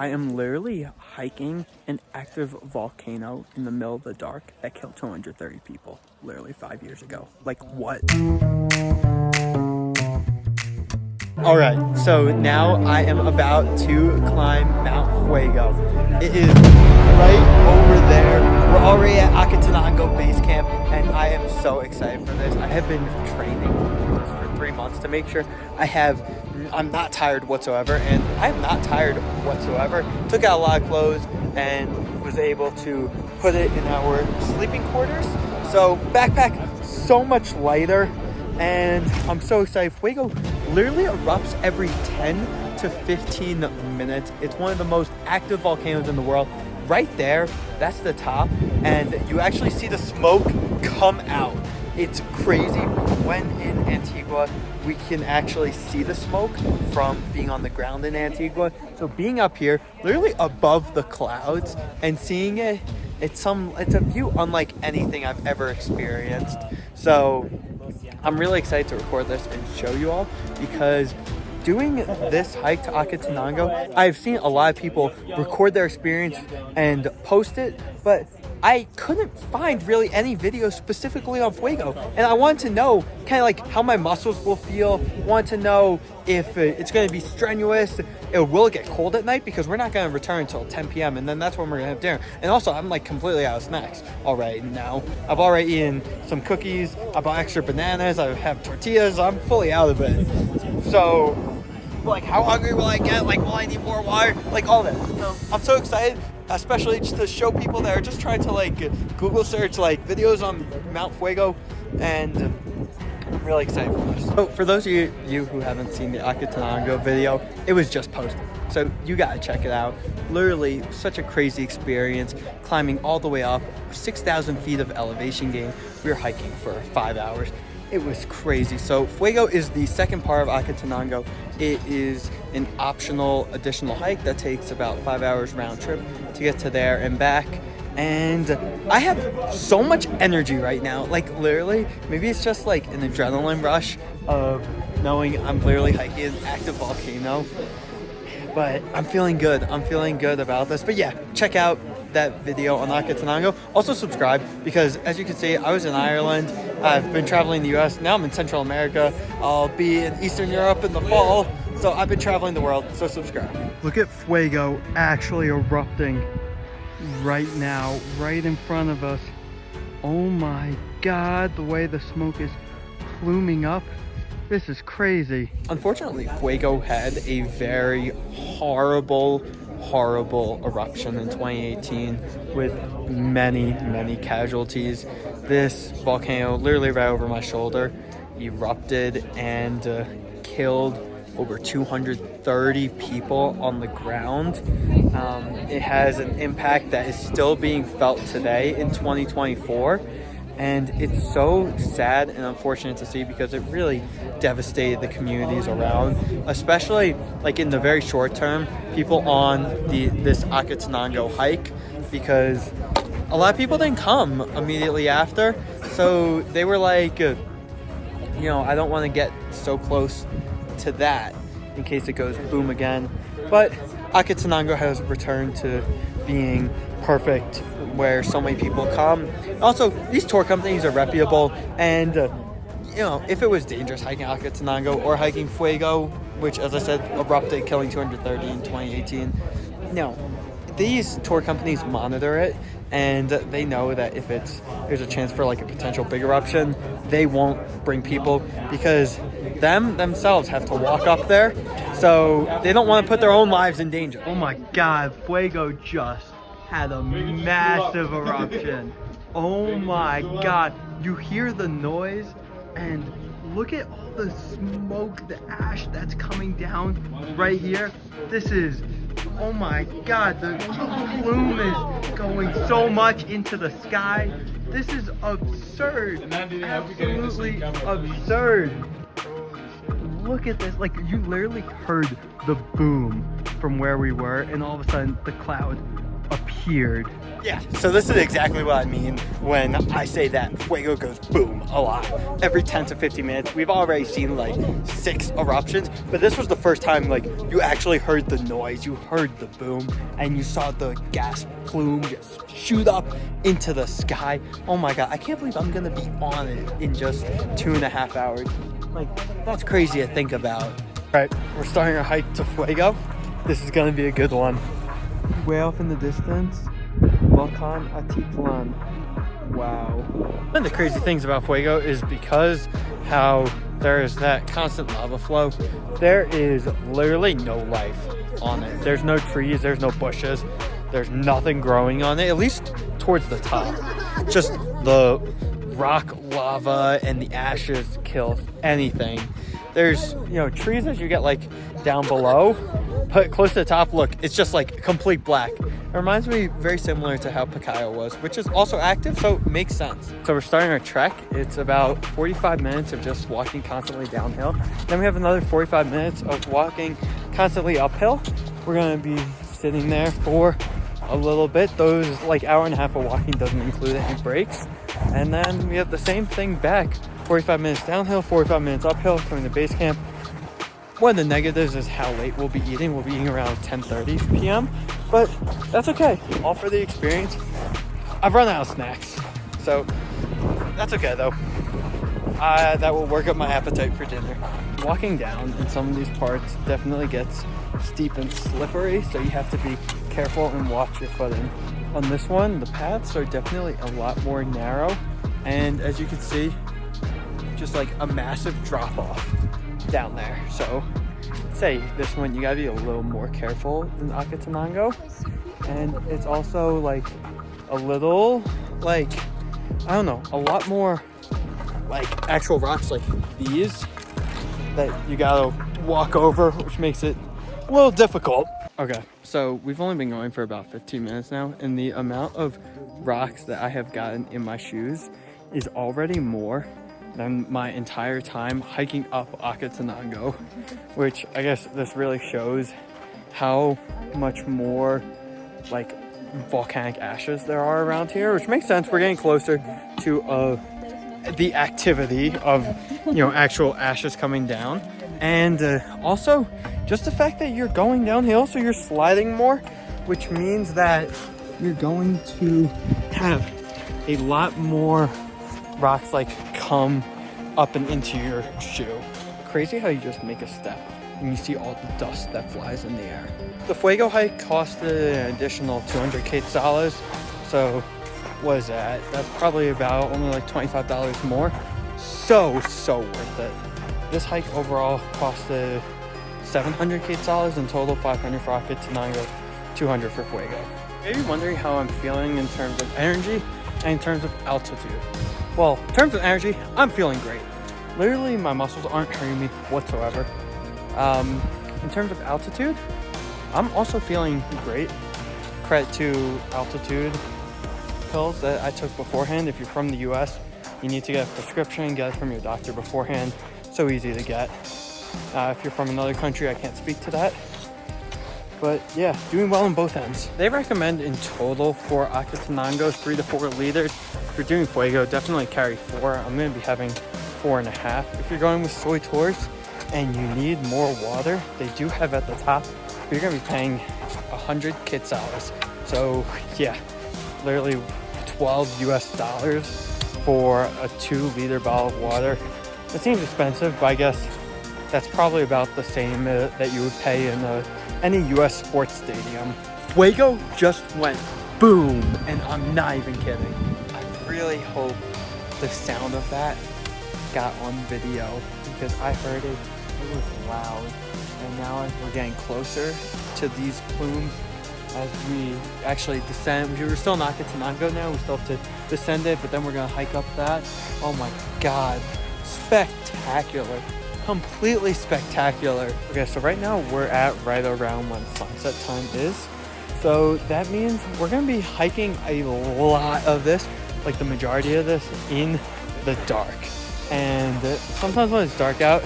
I am literally hiking an active volcano in the middle of the dark that killed 230 people literally 5 years ago. Like, what? All right, so now I am about to climb Mount Fuego. It is right over there. We're already at Acatenango base camp, and I am so excited for this. I have been training for 3 months to make sure I'm not tired whatsoever, and I'm not tired whatsoever. Took out a lot of clothes and was able to put it in our sleeping quarters. So backpack so much lighter, and I'm so excited. Fuego literally erupts every 10 to 15 minutes. It's one of the most active volcanoes in the world. Right there, that's the top, and you actually see the smoke come out. It's crazy. When in Antigua, we can actually see the smoke from being on the ground in Antigua. So being up here, literally above the clouds, and seeing it, it's a view unlike anything I've ever experienced. So I'm really excited to record this and show you all, because doing this hike to Acatenango, I've seen a lot of people record their experience and post it, but I couldn't find really any videos specifically on Fuego. And I wanted to know kind of like how my muscles will feel, want to know if it's going to be strenuous, will it get cold at night, because we're not going to return until 10 p.m. and then that's when we're going to have dinner. And also, I'm like completely out of snacks already now. I've already eaten some cookies, I bought extra bananas, I have tortillas, I'm fully out of it. So, like, how hungry will I get? Like, will I need more water? Like, all that. So, I'm so excited, especially just to show people that are just trying to like Google search like videos on Mount Fuego, and I'm really excited for this. So for those of you who haven't seen the Acatenango video, it was just posted, so you gotta check it out. Literally such a crazy experience, climbing all the way up, 6,000 feet of elevation gain. We were hiking for 5 hours. It was crazy. So Fuego is the second part of Acatenango. It is an optional additional hike that takes about 5 hours round trip to get to there and back. And I have so much energy right now. Like, literally, maybe it's just like an adrenaline rush of knowing I'm literally hiking an active volcano. But I'm feeling good. I'm feeling good about this. But yeah, check out that video on Acatenango. Also subscribe, because as you can see, I was in Ireland. I've been traveling the US. Now I'm in Central America. I'll be in Eastern Europe in the fall. So I've been traveling the world, so subscribe. Look at Fuego actually erupting right now, right in front of us. Oh my God, the way the smoke is pluming up. This is crazy. Unfortunately, Fuego had a very horrible eruption in 2018 with many casualties. This volcano, literally right over my shoulder, erupted and killed over 230 people on the ground. It has an impact that is still being felt today in 2024. And it's so sad and unfortunate to see, because it really devastated the communities around, especially like in the very short term, people on this Acatenango hike, because a lot of people didn't come immediately after. So they were like, I don't want to get so close to that in case it goes boom again. But Acatenango has returned to being perfect, where so many people come. Also, these tour companies are reputable, and if it was dangerous hiking Acatenango or hiking Fuego, which, as I said, erupted killing 230 in 2018, these tour companies monitor it, and they know that if there's a chance for like a potential big eruption, they won't bring people, because themselves have to walk up there, so they don't want to put their own lives in danger. Oh my God, Fuego just had a massive eruption. Oh my God, you hear the noise, and look at all the smoke, the ash that's coming down right here. This is, oh my God, the plume is going so much into the sky. This is absurd, absolutely absurd. Look at this, like, you literally heard the boom from where we were, and all of a sudden the cloud appeared. Yeah, so this is exactly what I mean when I say that Fuego goes boom a lot. Every 10 to 15 minutes. We've already seen like 6 eruptions, but this was the first time like you actually heard the noise, you heard the boom, and you saw the gas plume just shoot up into the sky. Oh my god, I can't believe I'm gonna be on it in just 2.5 hours. Like, that's crazy to think about. All right, we're starting our hike to Fuego. This is gonna be a good one. Way off in the distance, Volcano Hiking. Wow. One of the crazy things about Fuego is because how there is that constant lava flow, there is literally no life on it. There's no trees, there's no bushes, there's nothing growing on it, at least towards the top. Just the rock lava and the ashes kill anything. There's, you know, trees as you get like down below, but close to the top, look, it's just like complete black. It reminds me very similar to how Pacaya was, which is also active, so it makes sense. So we're starting our trek. It's about 45 minutes of just walking constantly downhill. Then we have another 45 minutes of walking constantly uphill. We're gonna be sitting there for a little bit. Those like hour and a half of walking doesn't include any breaks. And then we have the same thing back. 45 minutes downhill, 45 minutes uphill, coming to base camp. One of the negatives is how late we'll be eating. We'll be eating around 10:30 p.m. But that's okay, all for the experience. I've run out of snacks, so that's okay though. That will work up my appetite for dinner. Walking down in some of these parts definitely gets steep and slippery, so you have to be careful and watch your footing. On this one, the paths are definitely a lot more narrow, and as you can see, just like a massive drop off down there. So say this one, you gotta be a little more careful than Acatenango, and it's also like a little like, I don't know, a lot more like actual rocks like these that you gotta walk over, which makes it a little difficult. Okay, so we've only been going for about 15 minutes now, and the amount of rocks that I have gotten in my shoes is already more than my entire time hiking up Acatenango, which I guess this really shows how much more like volcanic ashes there are around here, which makes sense. We're getting closer to the activity of, you know, actual ashes coming down, and also just the fact that you're going downhill, so you're sliding more, which means that you're going to have a lot more rocks like come up and into your shoe. Crazy how you just make a step and you see all the dust that flies in the air. The Fuego hike costed an additional 200 quetzales, so what is that? That's probably about only like $25 more. So worth it. This hike overall costed 700 quetzales in total, 500 for Acatenango, 200 for Fuego. Maybe wondering how I'm feeling in terms of energy and in terms of altitude. Well, in terms of energy, I'm feeling great. Literally, my muscles aren't hurting me whatsoever. In terms of altitude, I'm also feeling great. Credit to altitude pills that I took beforehand. If you're from the US, you need to get a prescription, get it from your doctor beforehand. So easy to get. If you're from another country, I can't speak to that. But yeah, doing well on both ends. They recommend in total for Acatenango 3 to 4 liters. If you're doing Fuego, definitely carry 4. I'm gonna be having 4.5. If you're going with soy tours and you need more water, they do have at the top, but you're gonna be paying 100 quetzales. So yeah, literally $12 US for a 2-liter bottle of water. It seems expensive, but I guess that's probably about the same that you would pay in any US sports stadium. Fuego just went boom, and I'm not even kidding. I really hope the sound of that got on video, because I heard it was loud. And now as we're getting closer to these plumes, as we actually descend, we were still in Acatenango now, we still have to descend it, but then we're gonna hike up that. Oh my God, spectacular. Completely spectacular. Okay, so right now we're at right around when sunset time is. So that means we're gonna be hiking a lot of this, like the majority of this, in the dark. And sometimes when it's dark out,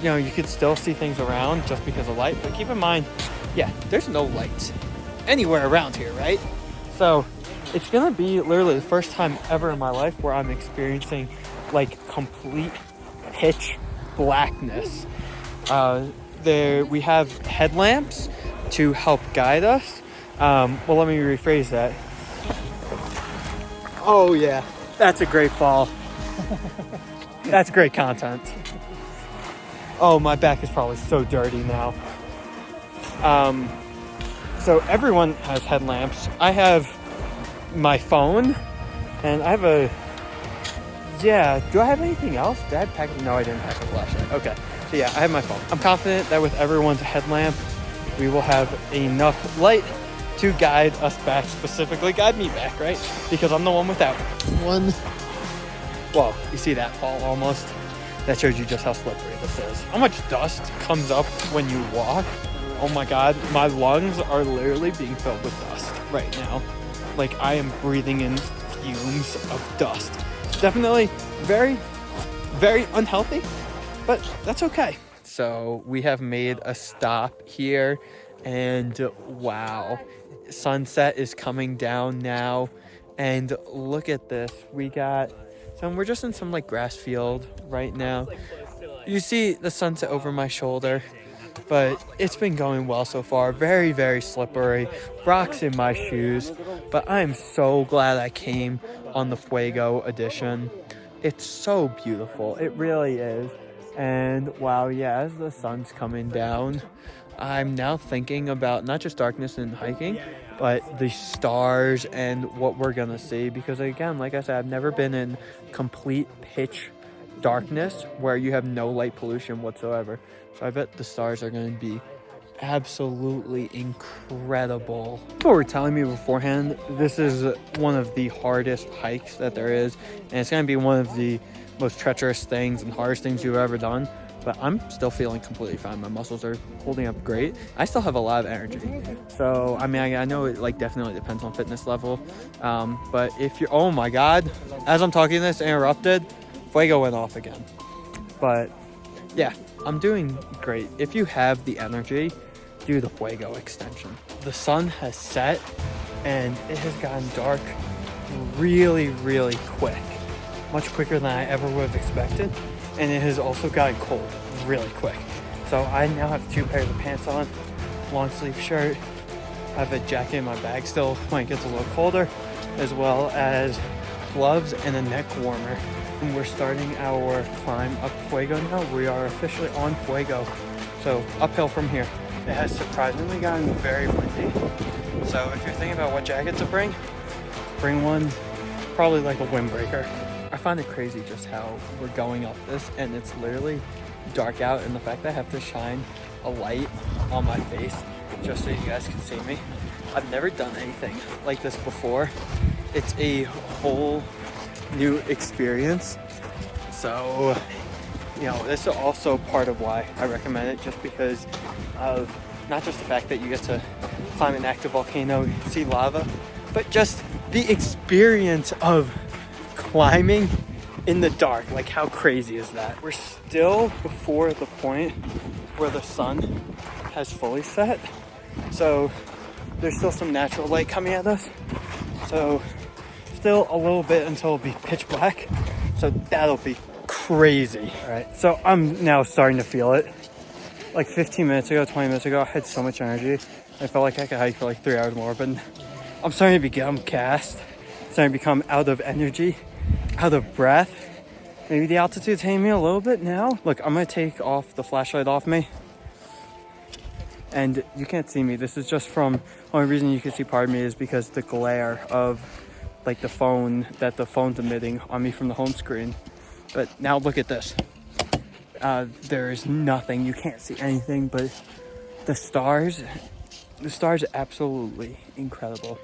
you know, you can still see things around just because of light. But keep in mind, yeah, there's no lights anywhere around here, right? So it's gonna be literally the first time ever in my life where I'm experiencing like complete pitch blackness. There we have headlamps to help guide us. Well, let me rephrase that. Oh yeah, that's a great fall. That's great content. Oh, my back is probably so dirty now. So everyone has headlamps. I have my phone, and I have a... Yeah, do I have anything else? Did I pack? No, I didn't pack a flashlight. Okay, so yeah, I have my phone. I'm confident that with everyone's headlamp, we will have enough light to guide us back, specifically guide me back, right? Because I'm the one without one. Whoa, you see that fall almost? That shows you just how slippery this is. How much dust comes up when you walk. Oh my God, my lungs are literally being filled with dust right now. Like I am breathing in fumes of dust. Definitely very, very unhealthy, but that's okay. So we have made a stop here, and wow, sunset is coming down now. And look at this, we're just in some like grass field right now. You see the sunset over my shoulder, but it's been going well so far. Very, very slippery, rocks in my shoes, but I'm so glad I came on the Fuego edition. It's so beautiful, it really is. And wow, yeah, as the sun's coming down, I'm now thinking about not just darkness and hiking, but the stars and what we're gonna see. Because again, like I said, I've never been in complete pitch darkness where you have no light pollution whatsoever. So I bet the stars are gonna be absolutely incredible. People were telling me beforehand, this is one of the hardest hikes that there is, and it's gonna be one of the most treacherous things and hardest things you've ever done. But I'm still feeling completely fine. My muscles are holding up great. I still have a lot of energy. So, I mean, I know it like definitely depends on fitness level. But if you're, oh my God, as I'm talking this, interrupted, Fuego went off again. But yeah, I'm doing great. If you have the energy, do the Fuego extension. The sun has set and it has gotten dark really, really quick. Much quicker than I ever would have expected. And it has also gotten cold really quick. So I now have 2 pairs of pants on, long sleeve shirt. I have a jacket in my bag still when it gets a little colder, as well as gloves and a neck warmer. And we're starting our climb up Fuego now. We are officially on Fuego. So uphill from here. It has surprisingly gotten very windy. So if you're thinking about what jacket to bring one, probably like a windbreaker. I find it crazy just how we're going up this and it's literally dark out, and the fact that I have to shine a light on my face just so you guys can see me. I've never done anything like this before. It's a whole new experience. So, you know, this is also part of why I recommend it, just because of not just the fact that you get to climb an active volcano, see lava, but just the experience of climbing in the dark. Like, how crazy is that? We're still before the point where the sun has fully set, so there's still some natural light coming at us. So still a little bit until it'll be pitch black, so that'll be crazy. All right, so I'm now starting to feel it. Like 15 minutes ago, 20 minutes ago, I had so much energy. I felt like I could hike for like 3 hours more, but I'm starting to become gassed, starting to become out of energy, out of breath. Maybe the altitude's hitting me a little bit now. Look, I'm gonna take off the flashlight off me. And you can't see me. This is just from, only reason you can see part of me is because the glare of like the phone, that the phone's emitting on me from the home screen. But now look at this. There is nothing, you can't see anything, but the stars are absolutely incredible.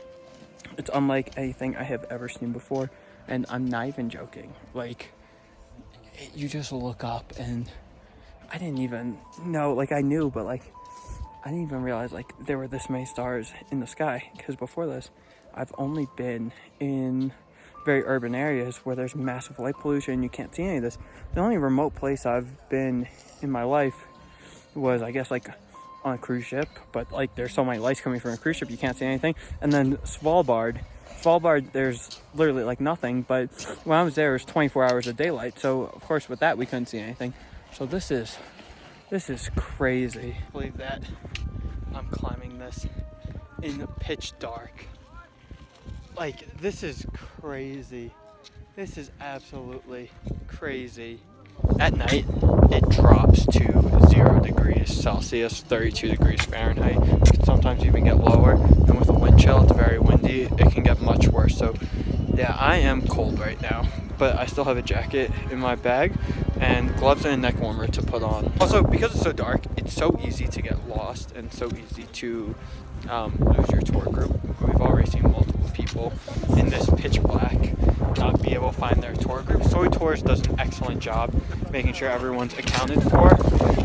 It's unlike anything I have ever seen before, and I'm not even joking. Like, you just look up and I didn't even know, like I knew, but like I didn't even realize like there were this many stars in the sky, because before this I've only been in very urban areas where there's massive light pollution, you can't see any of this. The only remote place I've been in my life was, I guess, like on a cruise ship, but like there's so many lights coming from a cruise ship you can't see anything. And then Svalbard, there's literally like nothing, but when I was there it was 24 hours of daylight, so of course with that we couldn't see anything. So this is crazy. I believe that I'm climbing this in pitch dark. Like, this is crazy. This is absolutely crazy. At night, it drops to 0 degrees Celsius, 32 degrees Fahrenheit. It can sometimes even get lower. And with a wind chill, it's very windy. It can get much worse. So, yeah, I am cold right now. But I still have a jacket in my bag and gloves and a neck warmer to put on. Also, because it's so dark, it's so easy to get lost and so easy to lose your tour group. We've already seen multiple people in this pitch black not be able to find their tour group. Soy Tours does an excellent job making sure everyone's accounted for.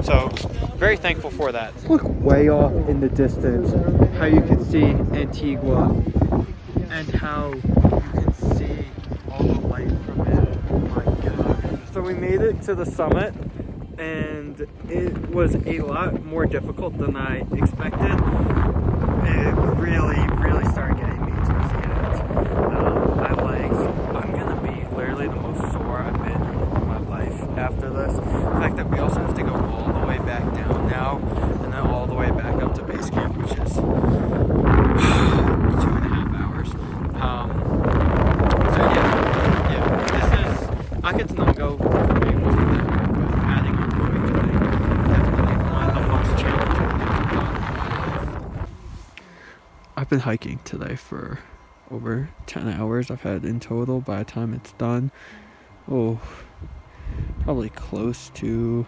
So very thankful for that. Look way off in the distance how you can see Antigua and how you can see all the light from it. Oh my god. So we made it to the summit and it was a lot more difficult than I expected. It really started getting me towards the end. My legs, I'm gonna be literally the most sore I've been in my life after this. The fact that we also have to go all the way back down now, and then all the way back up to base camp, which is 2.5 hours. So yeah, this is Acatenango. For me, wasn't that hard, but adding on to it today, definitely one of the most challenging things I've done in my life. I've been hiking today for over 10 hours. I've had in total, by the time it's done, probably close to,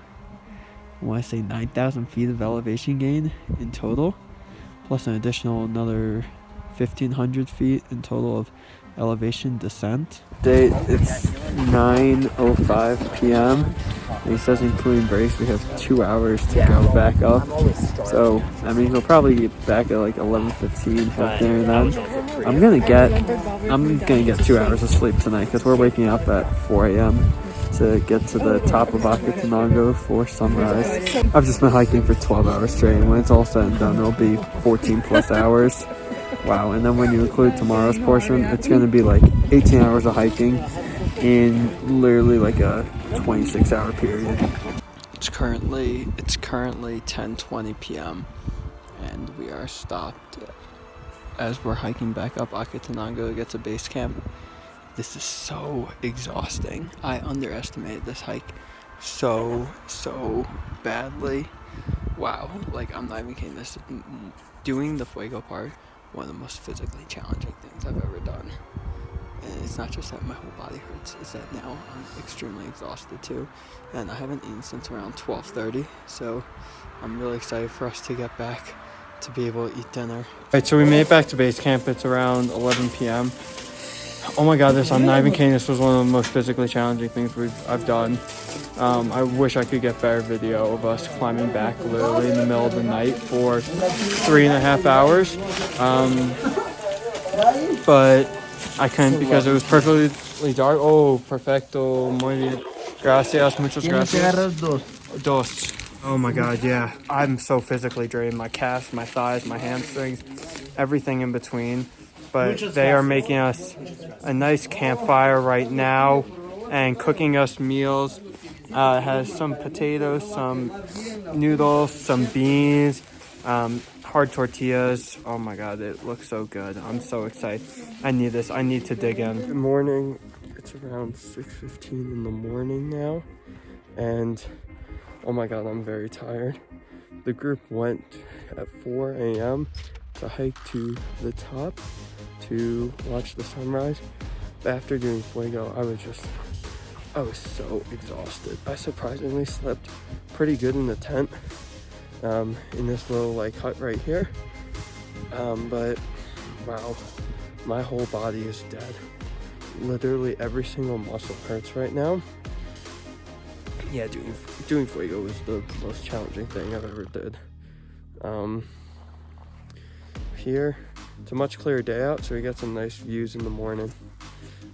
I want to say 9,000 feet of elevation gain in total, plus an additional another 1,500 feet in total of elevation descent. Date, it's 9:05 p.m. He says including breaks we have 2 hours to go back up. So I mean we'll probably get back at like 11:15, head there and then. I'm gonna get 2 hours of sleep tonight because we're waking up at 4 a.m. to get to the top of Acatenango for sunrise. I've just been hiking for 12 hours straight, and when it's all said and done it'll be 14 plus hours. Wow, and then when you include tomorrow's portion, it's going to be like 18 hours of hiking in literally like a 26-hour period. It's currently 10:20 p.m. and we are stopped as we're hiking back up Acatenango to get to base camp. This is so exhausting. I underestimated this hike so badly. Wow, like I'm not even kidding. This doing the Fuego part, one of the most physically challenging things I've ever done. And it's not just that my whole body hurts, it's that now I'm extremely exhausted too. And I haven't eaten since around 12:30, so I'm really excited for us to get back to be able to eat dinner. Alright, so we made it back to base camp. It's around 11 p.m. Oh my god, I'm not even kidding. This was one of the most physically challenging things I've done. I wish I could get better video of us climbing back literally in the middle of the night for 3.5 hours. But I couldn't because it was perfectly dark. Oh, perfecto. Muy bien. Gracias. Muchas gracias. Dos. Oh my god, yeah. I'm so physically drained. My calves, my thighs, my hamstrings, everything in between. But they are making us a nice campfire right now and cooking us meals. It has some potatoes, some noodles, some beans, hard tortillas. Oh my god, it looks so good. I'm so excited. I need this. I need to dig in. Good morning. It's around 6:15 in the morning now. And oh my god, I'm very tired. The group went at 4 a.m. to hike to the top to watch the sunrise. But after doing Fuego, I was so exhausted. I surprisingly slept pretty good in the tent, in this little like hut right here. But wow, my whole body is dead. Literally every single muscle hurts right now. Yeah, doing Fuego was the most challenging thing I've ever did. Here, it's a much clearer day out, so we got some nice views in the morning.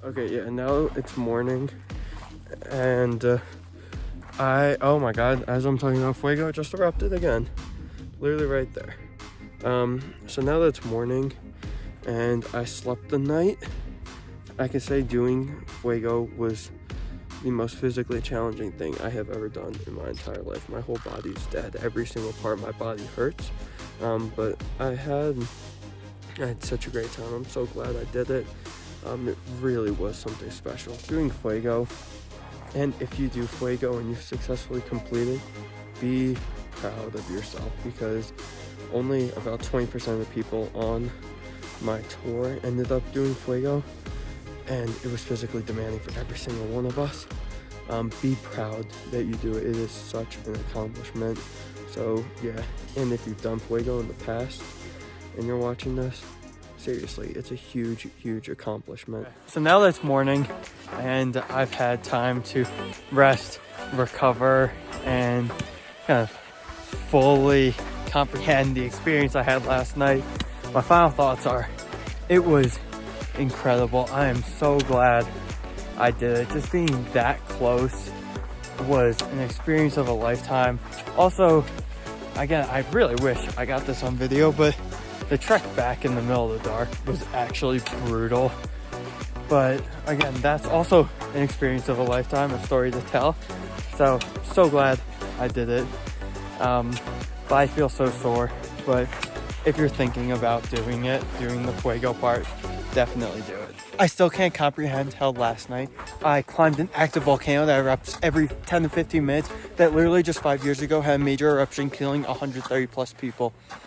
Okay, yeah, now it's morning, and oh my god, as I'm talking about Fuego, it just erupted again. literally right there. So now that it's morning and I slept the night, I can say doing Fuego was the most physically challenging thing I have ever done in my entire life. My whole body's dead. Every single part of my body hurts. But I had such a great time. I'm so glad I did it. It really was something special. Doing Fuego, and if you do Fuego and you successfully complete it, be proud of yourself, because only about 20% of the people on my tour ended up doing Fuego, and it was physically demanding for every single one of us. Be proud that you do it. It is such an accomplishment. So yeah, and if you've done Fuego in the past and you're watching this, seriously, it's a huge, huge accomplishment. So now that it's morning and I've had time to rest, recover, and kind of fully comprehend the experience I had last night, my final thoughts are, it was incredible. I am so glad I did it. Just being that close was an experience of a lifetime. Also, again, I really wish I got this on video, but the trek back in the middle of the dark was actually brutal. But again, that's also an experience of a lifetime, a story to tell. So glad I did it. But I feel so sore. But if you're thinking about doing it, doing the Fuego part, definitely do it. I still can't comprehend how last night I climbed an active volcano that erupts every 10 to 15 minutes that literally just 5 years ago had a major eruption killing 130 plus people.